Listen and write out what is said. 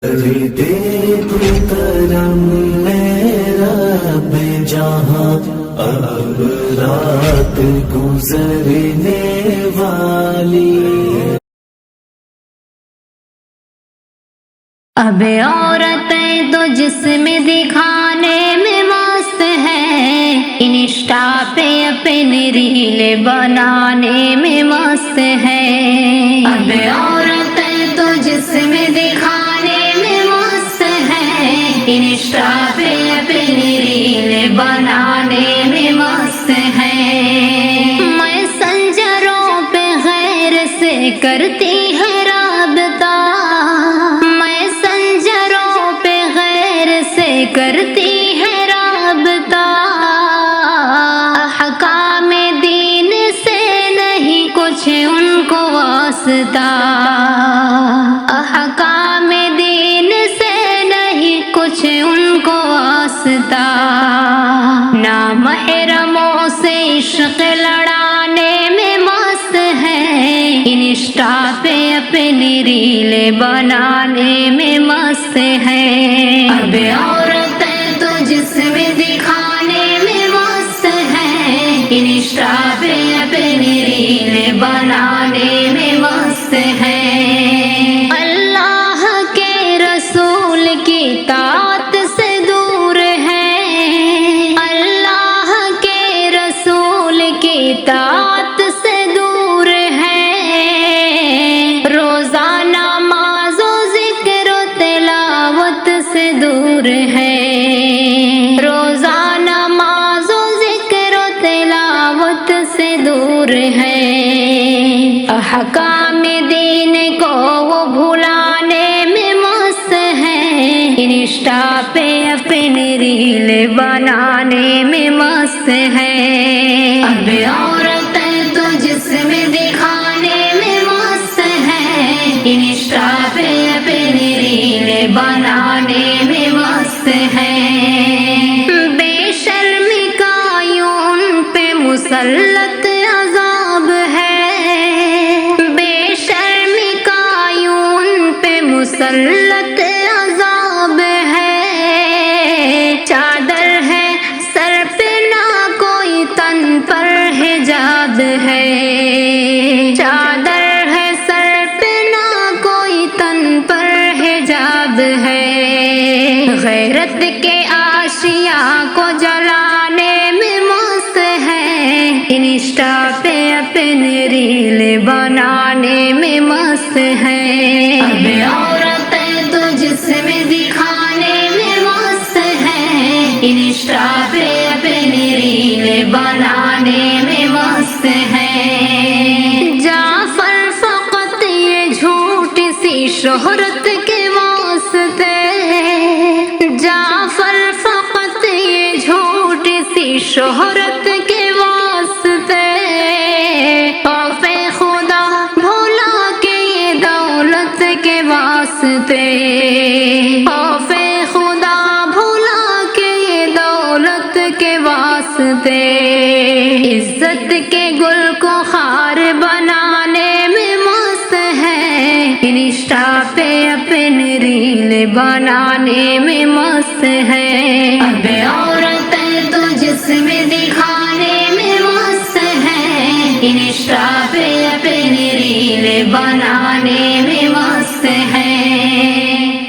دے تو کرم میرا بے جہاں اب رات گزرنے والی اب عورتیں تو جسم دکھانے میں مست ہیں، انسٹا پہ اپنی ریل بنانے میں مست ہیں۔ اب عورتیں تو جسم دکھانے میں مست ہیں، انسٹا پہ اپنی ریل بنانے میں مست ہیں۔ میسنجروں پہ غیر سے کرتی ہے رابطہ، کرتی ہے رابطہ، احکام دین سے نہیں کچھ ان کو واسطہ، احکام دین سے نہیں کچھ ان کو واسطہ۔ نامحرموں سے عشق لڑانے میں مست ہیں، انسٹا پہ اپنی ریل بنانے میں مست ہیں۔ اب عورتیں تو جسم دکھانے میں مست ہیں، انسٹا پہ اپنی ریل بنانے میں مست ہیں۔ اللہ کے رسول کی طاعت سے دور ہیں، اللہ کے رسول کی طاعت سے دور ہیں، روزہ نماز و ذکر و تلاوت سے دور ہیں، روزہ نماز و ذکر و تلاوت سے دور ہیں۔ احکام دین کو وہ بھلانے میں مست ہیں، انسٹا پہ اپنی ریل بنانے میں مست ہیں۔ اب عورتیں تو جسم دکھانے میں مست ہیں، انسٹا پہ اپنی ریل بنانے میں مست ہیں۔ بے شرمی کا یوں ان پہ مسلط عذاب ہے، بے شرمی کا یوں ان پہ مسلط عذاب ہے، چادر ہے سر پہ نہ کوئی تن پر حجاب ہے، چادر ہے سر پہ نہ کوئی تن پر حجاب ہے، غیرت کے آشیاء کو جلانے میں مست ہیں، انسٹا پہ اپنی ریل بنانے میں مست ہیں۔ اب عورتیں تو جسم دکھانے میں مست ہیں، انسٹا پہ اپنی ریل بنانے میں مست ہیں۔ جعفر فقط یہ جھوٹ سی شہرت کے واسطے، جعفر فقط یہ جھوٹ سی شہرت کے واسطے، خوف خدا بھولا کے یہ دولت کے واسطے، خوف خدا بھولا کے یہ دولت کے واسطے، عزت کے گل کو خار بنانے میں مست ہیں، انسٹا پہ اپنی ریل بنانے میں مست ہیں۔ اب